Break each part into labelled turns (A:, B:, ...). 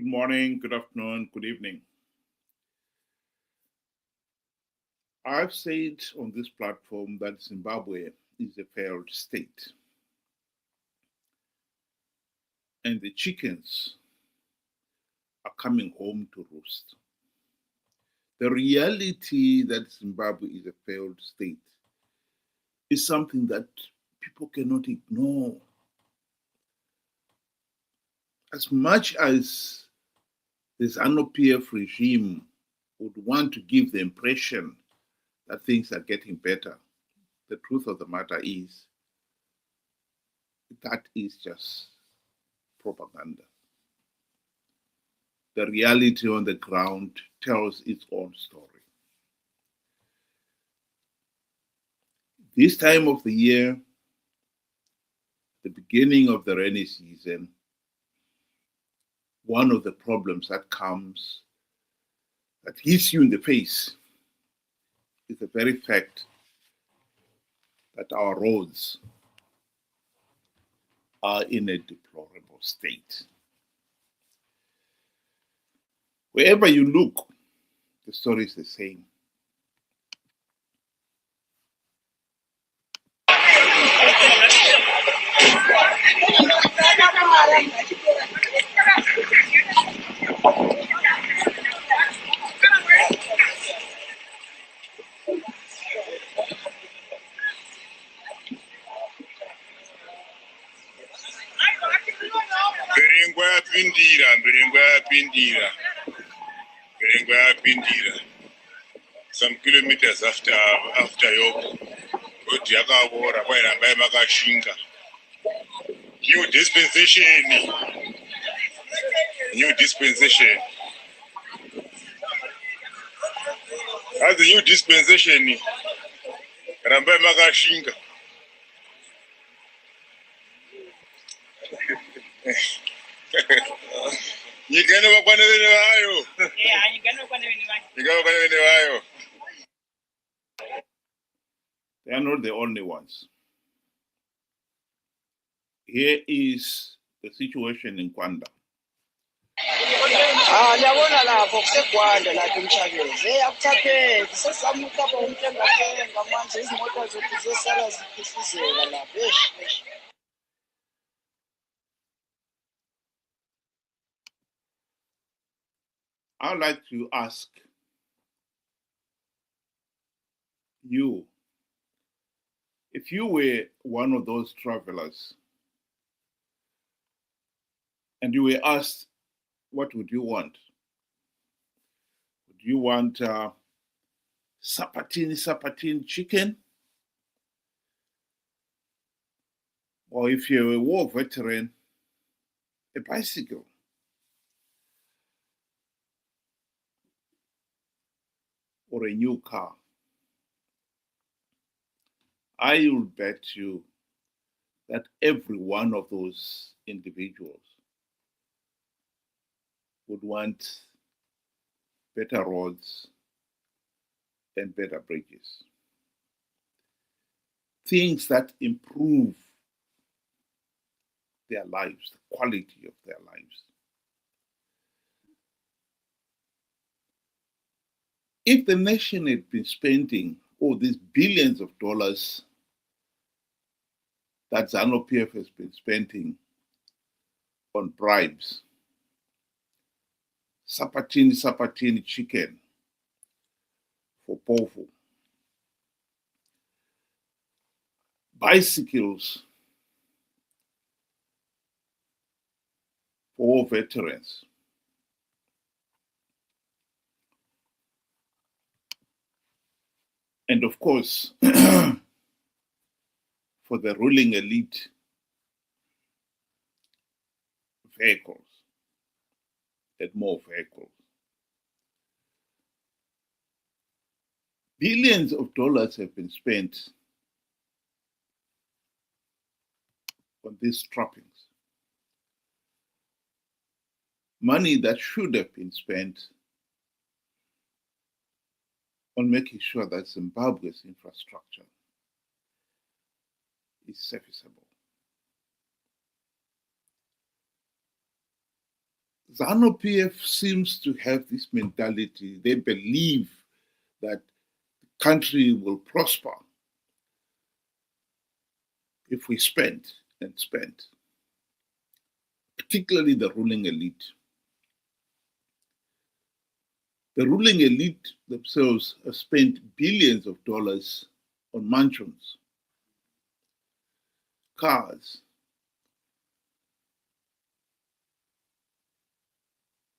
A: morning, good afternoon, good evening. I've said on this platform that Zimbabwe is a failed state. And the chickens are coming home to roost. The reality that Zimbabwe is a failed state is something that people cannot ignore. As much as the Zanu PF regime would want to give the impression that things are getting better, the truth of the matter is that is just propaganda. The reality on the ground tells its own story. This time of the year, the beginning of the rainy season, one of the problems that comes, that hits you in the face, is the very fact that our roads are in a deplorable state. Wherever you look, the story is the same.
B: Some kilometers after Yob, new dispensation. As the new dispensation, Rambai Magashinga. You can never find it. Yeah, you can never find it.
A: They are not the only ones. Here is the situation in Kwanda. I'd like to ask you, if you were one of those travelers and you were asked, what would you want? Would you want Sapatina-Sapatina chicken? Or if you're a war veteran, a bicycle? Or a new car? I will bet you that every one of those individuals would want better roads and better bridges. Things that improve their lives, the quality of their lives. If the nation had been spending all these billions of dollars that Zanu PF has been spending on bribes, Sapatina-Sapatina chicken for Pofu, bicycles for all veterans, and of course, for the ruling elite, vehicles and more vehicles. Billions of dollars have been spent on these trappings. Money that should have been spent on making sure that Zimbabwe's infrastructure is serviceable. Zanu PF seems to have this mentality. They believe that the country will prosper if we spend and spend, particularly the ruling elite. The ruling elite themselves have spent billions of dollars on mansions, cars,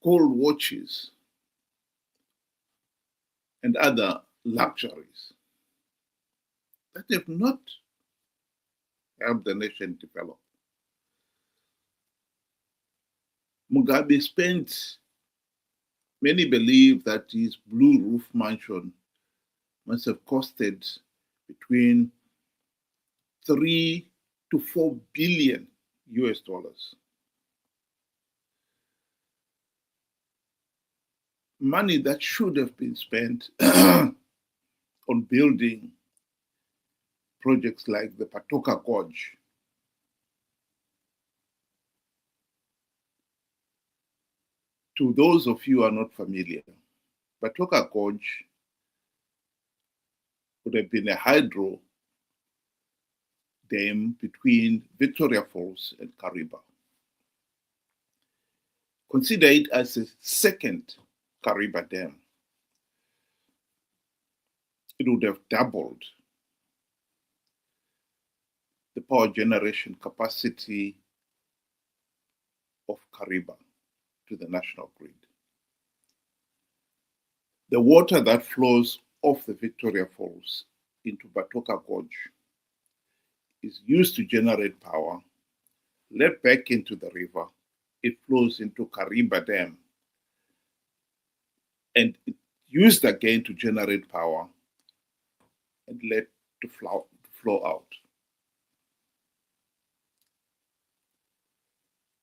A: gold watches, and other luxuries that have not helped the nation develop. Mugabe spent, many believe that his blue roof mansion must have costed between 3 to 4 billion US dollars. Money that should have been spent on building projects like the Patoka Gorge. To those of you who are not familiar, Patoka Gorge would have been a hydro dam between Victoria Falls and Kariba. Consider it as a second Kariba Dam. It would have doubled the power generation capacity of Kariba to the national grid. The water that flows off the Victoria Falls into Patoka Gorge is used to generate power, led back into the river. It flows into Kariba Dam, and it used again to generate power and led to flow out.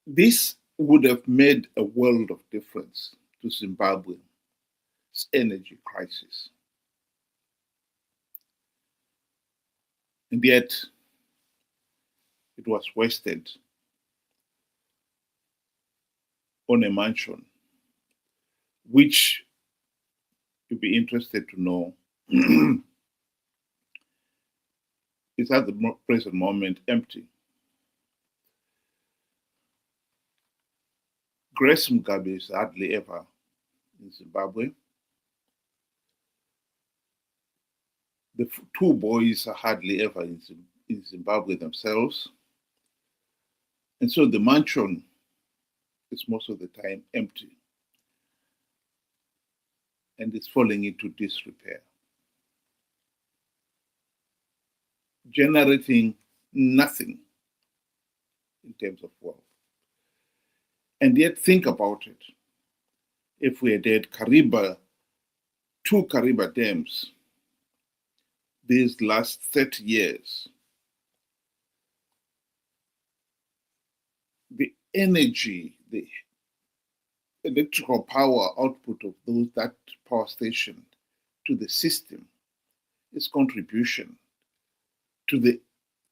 A: This would have made a world of difference to Zimbabwe's energy crisis. And yet, it was wasted on a mansion, which you'll be interested to know is at the present moment empty. Grace Mugabe is hardly ever in Zimbabwe. The two boys are hardly ever in Zimbabwe themselves. And so the mansion is most of the time empty and it's falling into disrepair, generating nothing in terms of wealth. And yet think about it. If we had had two Kariba dams these last 30 years, the energy, the electrical power output of that power station to the system, its contribution to the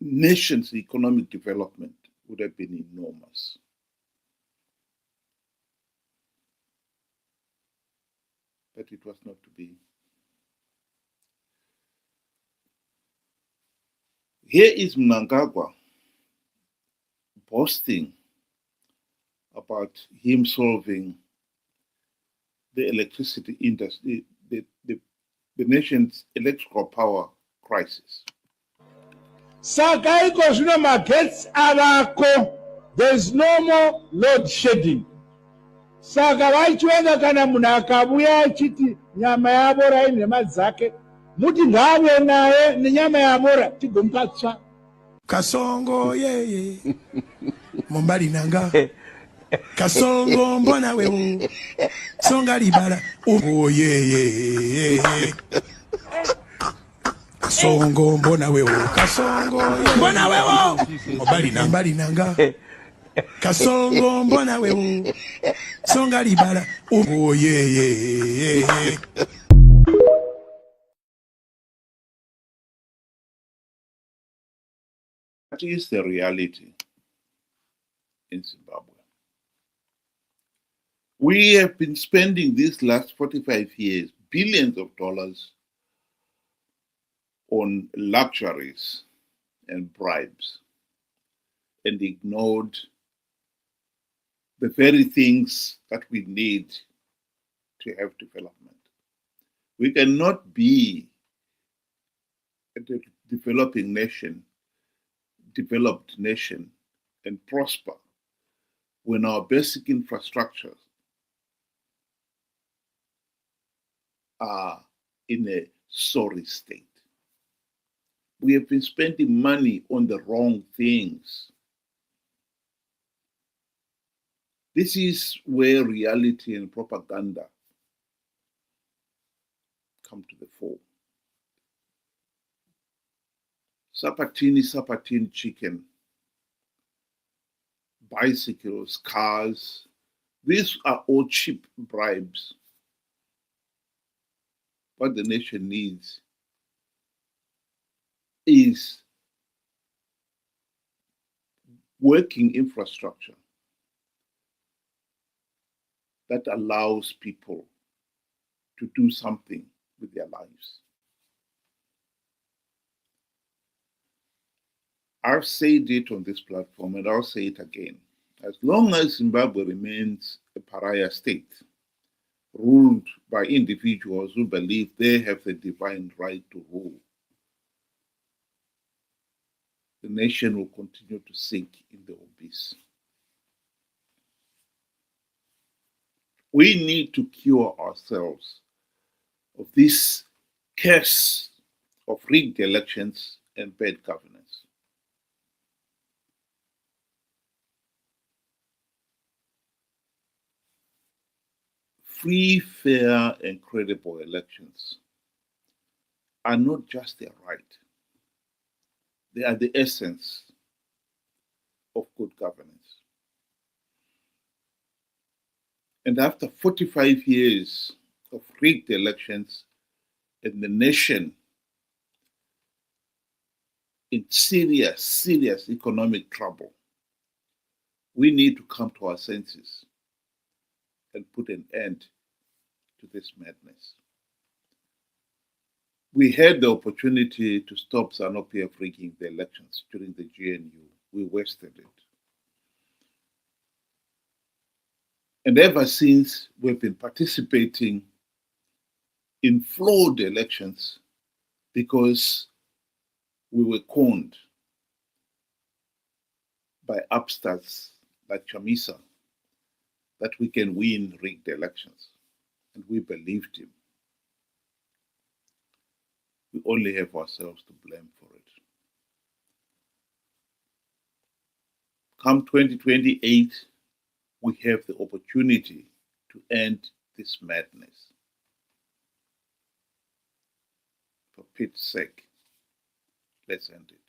A: nation's economic development would have been enormous. But it was not to be. Here is Mnangagwa boasting about him solving the electricity industry, the nation's electrical power crisis.
C: Saka iko zvino magetsi avako, there is no more load shedding. Saka vachiwenga kana munhu akabuya achiti nyama yabora ine nhema dzake, muti ngaave naye nenyama yabora tigomupa tsva.
D: Kasongo yeye mumbali nanga kasongo mbona wewe songa libala oh yeye kasongo mbona wewe kasongo mbona wewe mumbali nanga kasongo mbona wewe songa libala oh yeye.
A: What is the reality in Zimbabwe? We have been spending these last 45 years billions of dollars on luxuries and bribes and ignored the very things that we need to have development. We cannot be a developed nation, and prosper when our basic infrastructures are in a sorry state. We have been spending money on the wrong things. This is where reality and propaganda come to the fore. Sapatina chicken, bicycles, cars, these are all cheap bribes. What the nation needs is working infrastructure that allows people to do something with their lives. I've said it on this platform and I'll say it again. As long as Zimbabwe remains a pariah state, ruled by individuals who believe they have the divine right to rule, the nation will continue to sink in the abyss. We need to cure ourselves of this curse of rigged elections and bad governance. Free, fair, and credible elections are not just a right, they are the essence of good governance. And after 45 years of rigged elections and the nation in serious economic trouble, we need to come to our senses and put an end to this madness. We had the opportunity to stop Zanu PF rigging the elections during the GNU. We wasted it. And ever since, we've been participating in flawed elections because we were conned by upstarts like Chamisa that we can win rigged elections. And we believed him. We only have ourselves to blame for it. Come 2028, we have the opportunity to end this madness. For Pete's sake, let's end it.